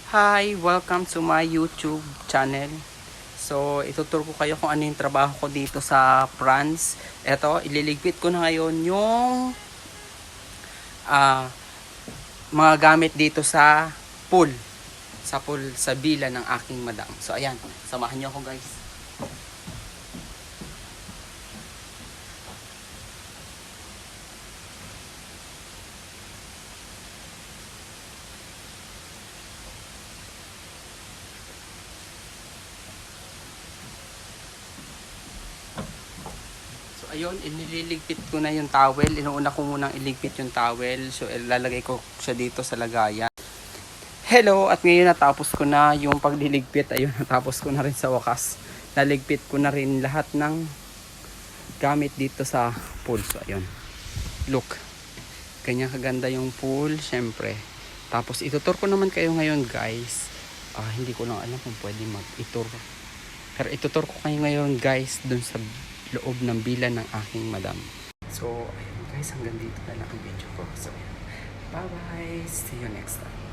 Hi! Welcome to my YouTube channel. So, ituturo ko kayo kung ano yung trabaho ko dito sa France. Eto, ililigpit ko na ngayon yung mga gamit dito sa pool. Sa pool, sa villa ng aking madam. So, ayan. Samahan nyo ako, guys. So, ayun, iniligpit ko na yung towel. Inuuna ko munang iligpit yung towel. So, ilalagay ko siya dito sa lagayan. Hello! At ngayon natapos ko na yung pagliligpit. Ayun, natapos ko na rin sa wakas. Naligpit ko na rin lahat ng gamit dito sa pool. So, ayun. Look. Ganyan kaganda yung pool, syempre. Tapos, itutur ko naman kayo ngayon, guys. Hindi ko lang alam kung pwede mag-itur. Pero itutur ko kayo ngayon, guys, dun sa loob ng villa ng aking madam. So, ayun guys, hanggang dito na lang ang video ko. So, bye-bye. See you next time.